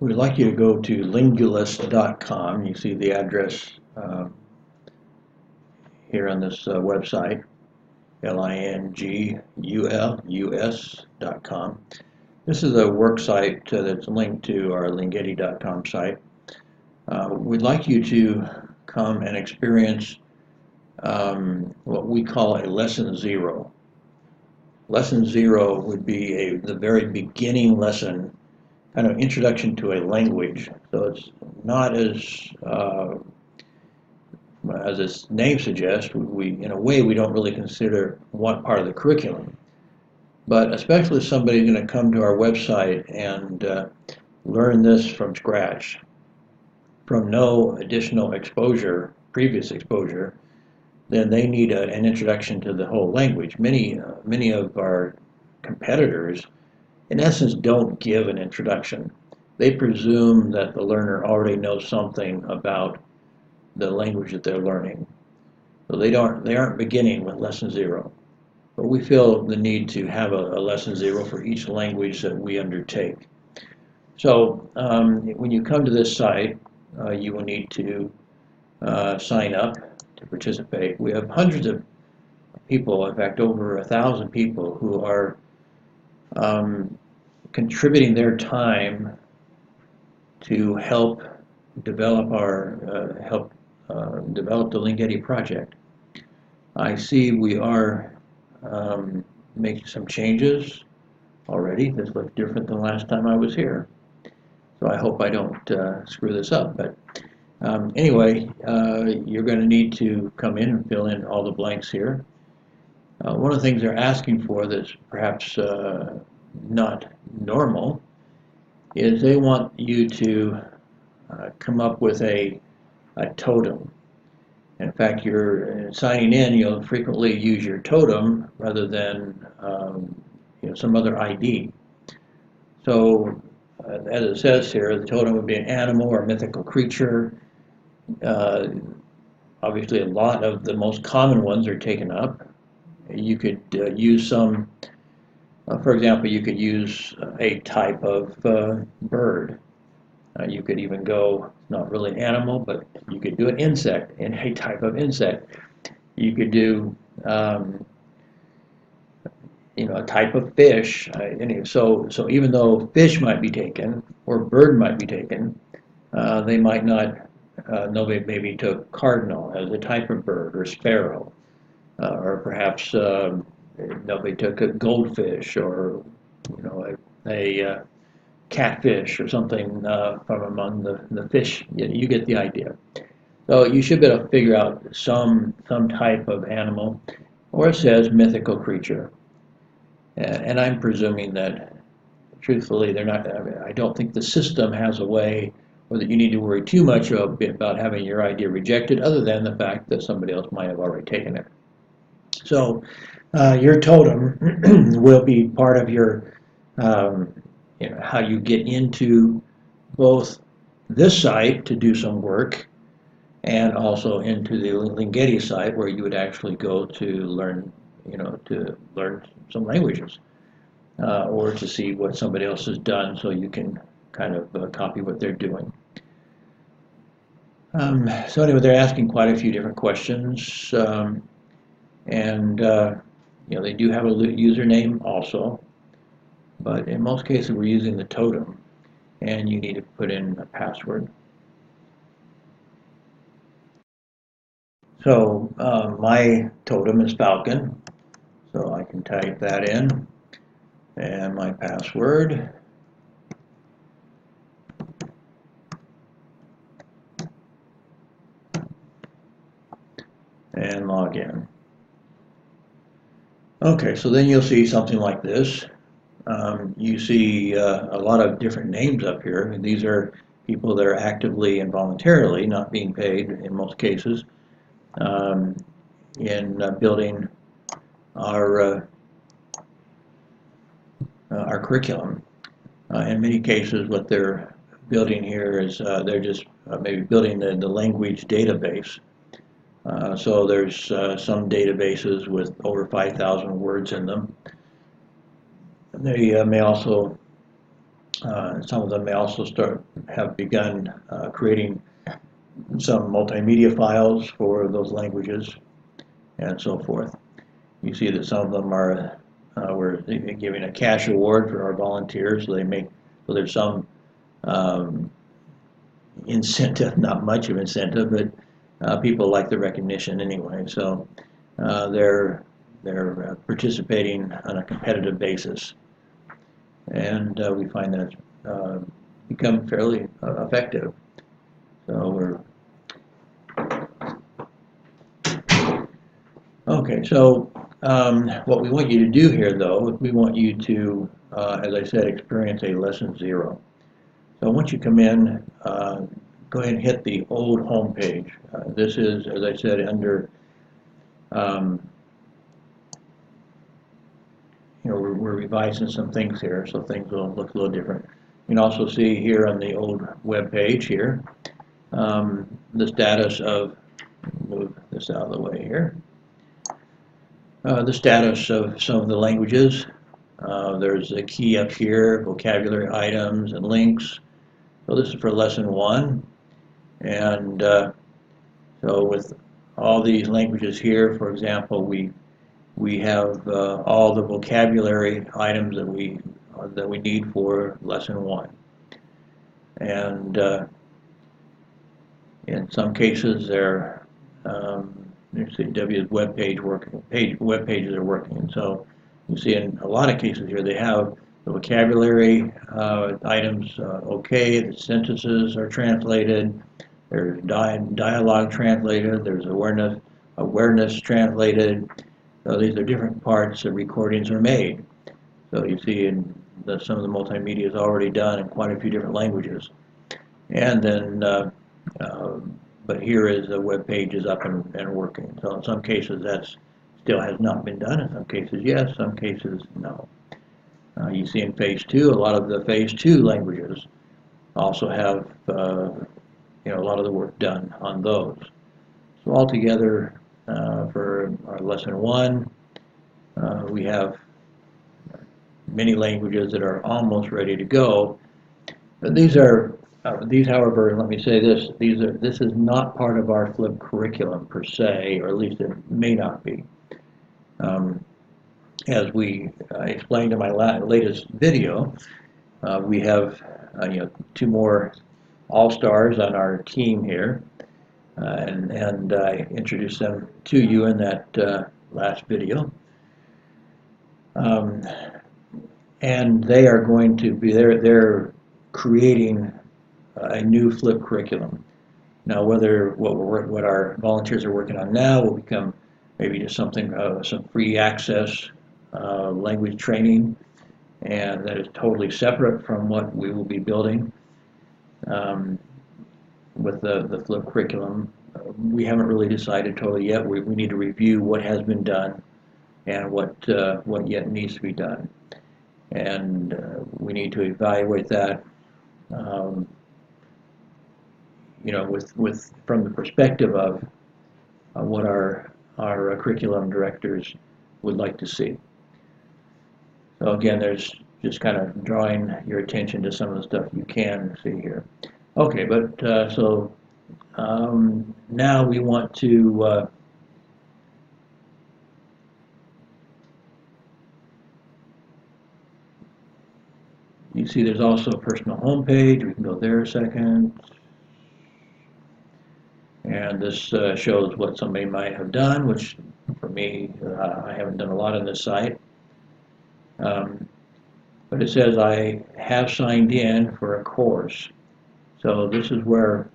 We'd like you to go to Lingualist.com. You see the address here on this website, Linguus.com. This is a work site that's linked to our Lingetti.com site. We'd like you to come and experience what we call a lesson zero. Lesson zero would be the very beginning lesson, kind of introduction to a language. So it's not as its name suggests, in a way, we don't really consider one part of the curriculum. But especially if somebody's going to come to our website and learn this from scratch, from no additional exposure, previous exposure, then they need an introduction to the whole language. Many of our competitors, in essence, don't give an introduction. They presume that the learner already knows something about the language that they're learning. So they aren't beginning with lesson zero. But we feel the need to have a lesson zero for each language that we undertake. So when you come to this site, you will need to sign up to participate. We have hundreds of people, in fact over 1,000 people, who are contributing their time to help develop develop the Lingetti project. I see we are making some changes already. This looks different than last time I was here. So I hope I don't screw this up. But anyway, you're going to need to come in and fill in all the blanks here. One of the things they're asking for that's perhaps not normal is they want you to come up with a totem. In fact, you're signing in, you'll frequently use your totem rather than some other ID. So, as it says here, the totem would be an animal or mythical creature. Obviously, a lot of the most common ones are taken up. You could use some, for example, you could use a type of bird. You could even go, not really an animal, but you could do an insect, in a type of insect. You could do, a type of fish. So even though fish might be taken or bird might be taken, they might not. Nobody maybe took cardinal as a type of bird or sparrow, or perhaps nobody took a goldfish or a catfish or something from among the fish. You get the idea. So you should be able to figure out some type of animal, or it says mythical creature. And I'm presuming that, truthfully, they're not. I don't think the system has a way, or that you need to worry too much about having your idea rejected, other than the fact that somebody else might have already taken it. So your totem will be part of your how you get into both this site to do some work and also into the Lingetti site where you would actually go to learn, to learn some languages or to see what somebody else has done so you can kind of copy what they're doing. So anyway, they're asking quite a few different questions, and they do have a username also. But in most cases, we're using the totem, and you need to put in a password. So my totem is Falcon, so I can type that in, and my password. And log in. Okay, so then you'll see something like this. You see a lot of different names up here, and these are people that are actively and voluntarily, not being paid in most cases, in building our curriculum. In many cases, what they're building here is they're just maybe building the language database. So there's some databases with over 5,000 words in them. They may also Some of them may also have begun creating some multimedia files for those languages and so forth. You see that some of them are we're giving a cash award for our volunteers, so there's some incentive, not much of incentive, but people like the recognition anyway. So they're participating on a competitive basis, and we find that it's become fairly effective. So we're okay. So what we want you to do here, though, we want you to, as I said, experience a lesson 0. So once you come in, go ahead and hit the old home page. This is, as I said, under, we're revising some things here, so things will look a little different. You can also see here on the old web page here, the status of, move this out of the way here, the status of some of the languages. There's a key up here, vocabulary items and links. So this is for lesson 1, and so with all these languages here, for example, we have all the vocabulary items that we need for lesson 1, and in some cases they're you see W's web pages are working, and so you see in a lot of cases here they have the vocabulary items okay, the sentences are translated, there's dialogue translated, there's awareness translated. So these are different parts that recordings are made. So you see some of the multimedia is already done in quite a few different languages. And then, but here is the web page is up and working. So in some cases that still has not been done. In some cases yes, some cases no. You see in phase 2, a lot of the phase 2 languages also have a lot of the work done on those. So altogether, for our lesson 1, we have many languages that are almost ready to go. But these, however, let me say this: this is not part of our flipped curriculum per se, or at least it may not be. As we explained in my latest video, we have 2 more all-stars on our team here, and I introduced them to you in that last video. And they are going to be they're creating a new flipped curriculum. Now, whether what our volunteers are working on now will become maybe just something some free access language training, and that is totally separate from what we will be building with the flipped curriculum. We haven't really decided totally yet. We need to review what has been done and what yet needs to be done, and we need to evaluate that. With from the perspective of what our curriculum directors would like to see. So again, there's just kind of drawing your attention to some of the stuff you can see here. Okay, but so now we want to you see there's also a personal home page. We can go there a second. And this shows what somebody might have done, which for me, I haven't done a lot on this site. But it says I have signed in for a course. So this is where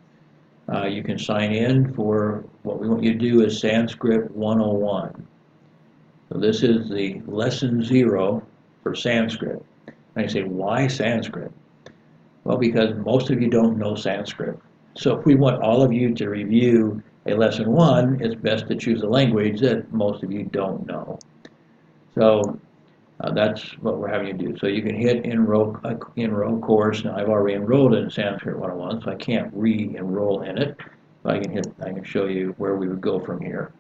you can sign in for what we want you to do is Sanskrit 101. So this is the lesson 0 for Sanskrit. And I say, why Sanskrit? Well, because most of you don't know Sanskrit. So if we want all of you to review a lesson 1, it's best to choose a language that most of you don't know. So that's what we're having you do. So you can hit enroll course. Now I've already enrolled in Sanskrit 101, so I can't re-enroll in it. But I can show you where we would go from here.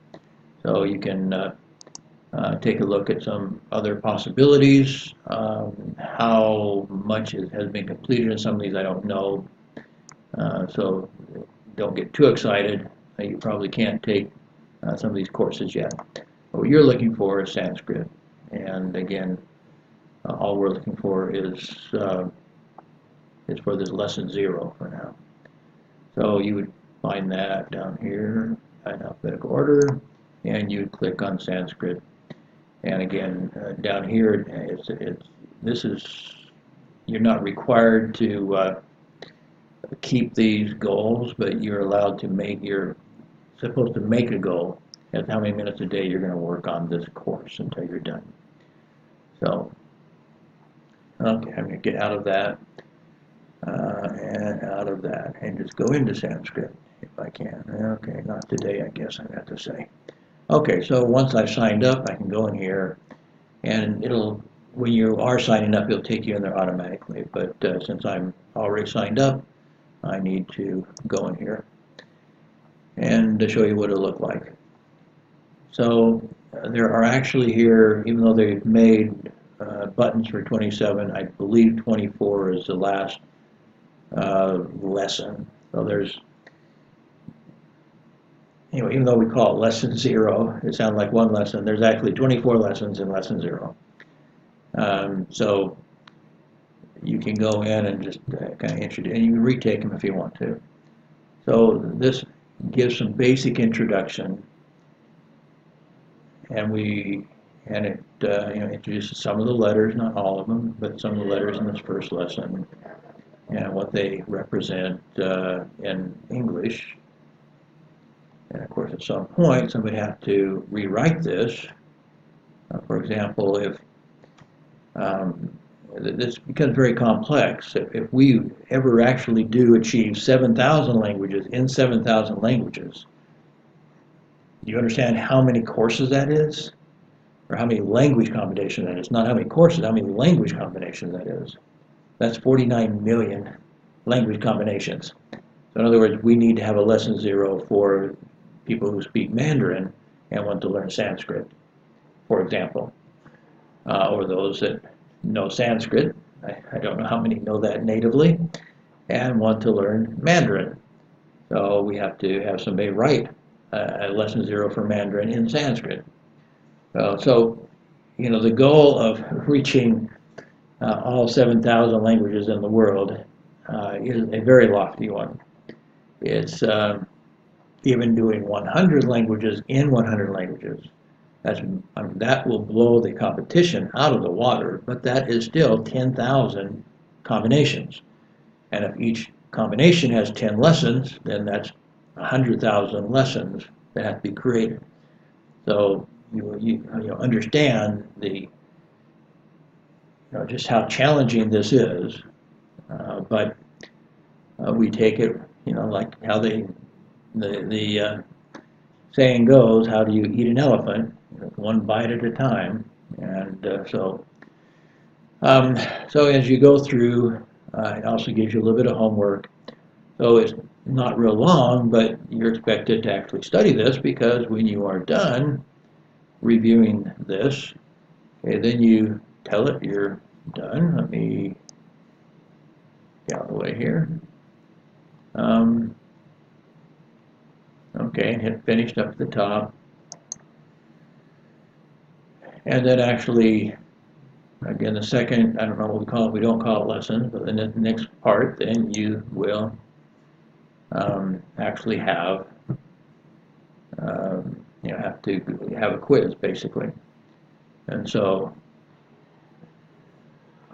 So you can take a look at some other possibilities. How much has been completed in some of these, I don't know. So don't get too excited. You probably can't take some of these courses yet. But what you're looking for is Sanskrit. And again, all we're looking for is for this lesson 0 for now. So you would find that down here in alphabetical order, and you click on Sanskrit. And again, down here, you're not required to keep these goals, but you're allowed to supposed to make a goal as how many minutes a day you're going to work on this course until you're done. So, okay, I'm going to get out of that and out of that and just go into Sanskrit if I can. Okay, not today, I guess I have to say. Okay, so once I've signed up, I can go in here, and when you are signing up, it'll take you in there automatically. But since I'm already signed up, I need to go in here and to show you what it'll look like. So there are actually here, even though they've made buttons for 27, I believe 24 is the last lesson. So there's, anyway, even though we call it lesson 0, it sounds like one lesson, there's actually 24 lessons in lesson 0. So you can go in and just kind of introduce, and you can retake them if you want to. So this gives some basic introduction, and it introduces some of the letters, not all of them, but some of the letters in this first lesson and what they represent in English. And of course, at some point, somebody has to rewrite this. For example, if this becomes very complex. If we ever actually do achieve 7,000 languages in 7,000 languages, do you understand how many courses that is? Or how many language combinations that is? Not how many courses, how many language combinations that is. That's 49 million language combinations. So in other words, we need to have a lesson 0 for people who speak Mandarin and want to learn Sanskrit, for example. Or those that know Sanskrit, I don't know how many know that natively, and want to learn Mandarin. So we have to have somebody write a lesson 0 for Mandarin in Sanskrit. So, the goal of reaching all 7,000 languages in the world is a very lofty one. It's even doing 100 languages in 100 languages. That will blow the competition out of the water, but that is still 10,000 combinations. And if each combination has 10 lessons, then that's 100,000 lessons that have to be created. So you understand just how challenging this is, but we take it, like how the saying goes, how do you eat an elephant? One bite at a time. And so as you go through, it also gives you a little bit of homework. So it's not real long, but you're expected to actually study this, because when you are done reviewing this, okay, then you tell it you're done. Let me get out of the way here. Okay, and hit finished up at the top. And then actually, again, the second, I don't know what we call it, we don't call it lessons, but then the next part, then you will actually have to have a quiz, basically. And so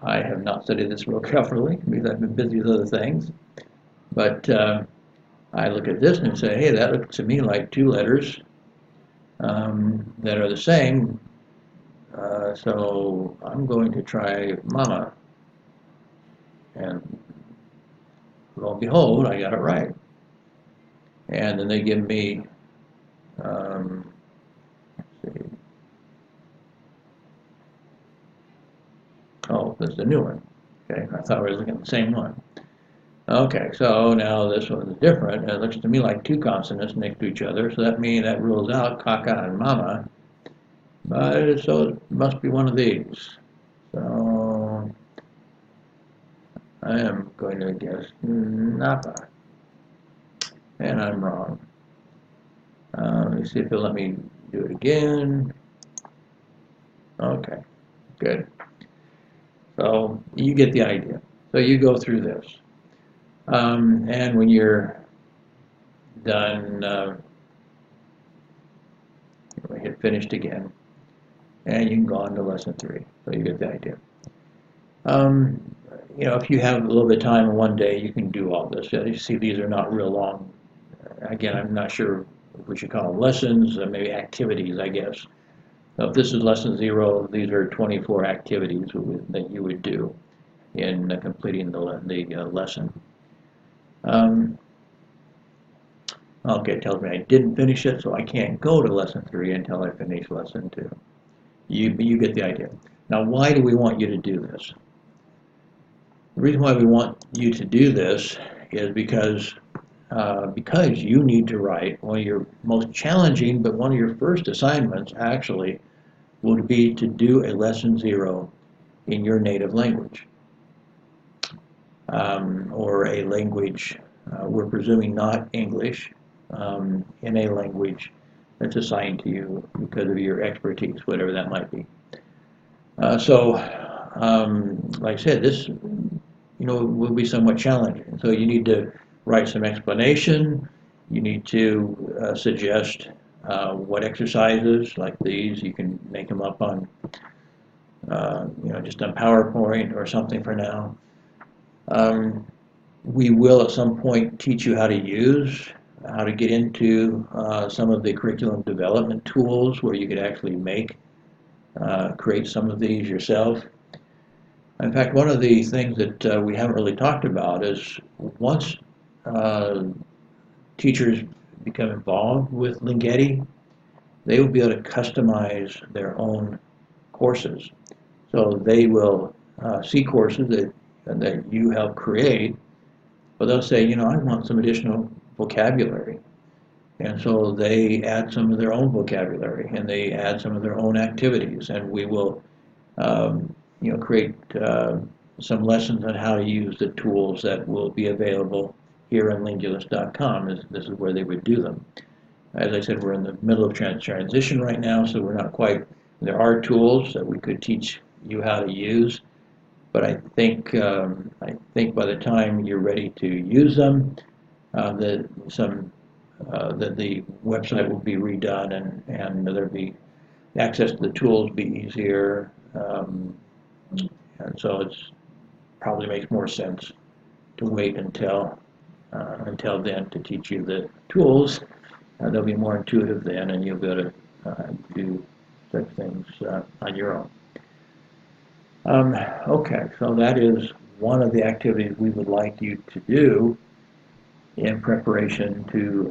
I have not studied this real carefully because I've been busy with other things. But I look at this and say, hey, that looks to me like 2 letters that are the same. So I'm going to try mama. And lo and behold, I got it right. And then they give me, let's see. Oh, this is the new one. Okay, I thought we were looking at the same one. Okay, so now this one is different. It looks to me like 2 consonants next to each other, so that rules out kaka and mama. So it must be one of these. So I am going to guess Napa, and I'm wrong. Let me see if it'll let me do it again. Okay, good. So you get the idea. So you go through this. And when you're done, hit finished again, and you can go on to lesson 3. So you get the idea. Um, if you have a little bit of time in one day, you can do all this. You see, these are not real long. Again, I'm not sure if we should call them lessons, maybe activities, I guess. So if this is lesson 0, these are 24 activities that you would do in completing the lesson. Okay, it tells me I didn't finish it, so I can't go to lesson 3 until I finish lesson 2. You get the idea. Now, why do we want you to do this? The reason why we want you to do this is because you need to write one of your most challenging, but one of your first assignments actually would be to do a lesson 0 in your native language, or a language, we're presuming not English, in a language that's assigned to you because of your expertise, whatever that might be. Like I said, this will be somewhat challenging. So you need to write some explanation. You need to suggest what exercises like these. You can make them up on, just on PowerPoint or something for now. We will at some point teach you how to get into some of the curriculum development tools where you could actually create some of these yourself. In fact, one of the things that we haven't really talked about is once teachers become involved with Lingetti, they will be able to customize their own courses. So they will see courses that you help create, but they'll say, I want some additional vocabulary. And so they add some of their own vocabulary and they add some of their own activities, and we will create some lessons on how to use the tools that will be available here on Lingulus.com. This is where they would do them. As I said, we're in the middle of transition right now, so we're not quite. There are tools that we could teach you how to use, but I think by the time you're ready to use them, the website will be redone, and there'll be access to the tools be easier. And so it's probably makes more sense to wait until then to teach you the tools. They'll be more intuitive then, and you'll be able to do such things on your own. Okay, so that is one of the activities we would like you to do in preparation to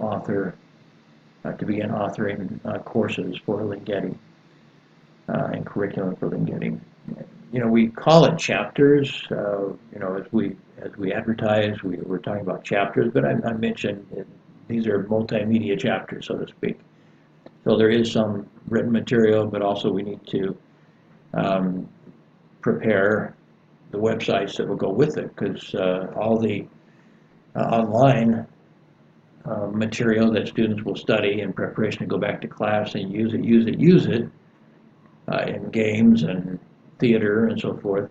begin authoring courses for Lingetti and curriculum for Lingetti. We call it chapters. As we advertise, we're talking about chapters, but I mentioned these are multimedia chapters, so to speak. So there is some written material, but also we need to prepare the websites that will go with it, because all the online material that students will study in preparation to go back to class and use it in games and theater and so forth.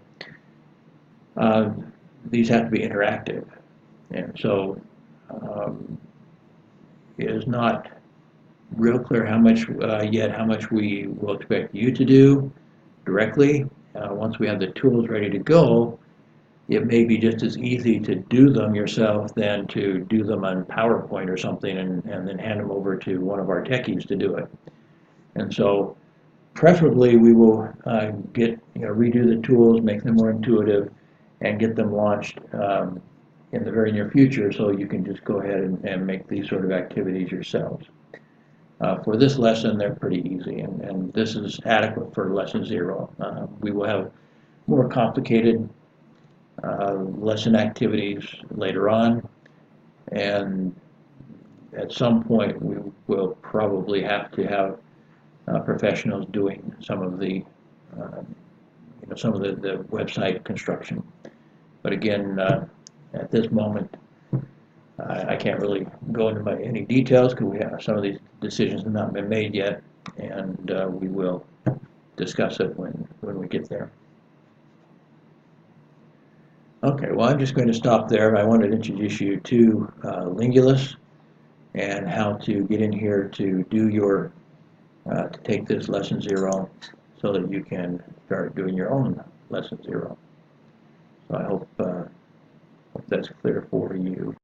These have to be interactive, and so it is not real clear how much we will expect you to do directly. Once we have the tools ready to go, it may be just as easy to do them yourself than to do them on PowerPoint or something and then hand them over to one of our techies to do it. And so preferably we will redo the tools, make them more intuitive, and get them launched in the very near future, so you can just go ahead and make these sort of activities yourselves. For this lesson, they're pretty easy, and this is adequate for lesson 0. We will have more complicated lesson activities later on, and at some point we will probably have to have professionals doing some of the the website construction. But again, at this moment, I can't really go into any details because we have some of these decisions have not been made yet, and we will discuss it when we get there. Okay, well, I'm just going to stop there. I wanted to introduce you to Lingulus and how to get in here to do your to take this lesson 0 so that you can start doing your own lesson 0. So I hope that's clear for you.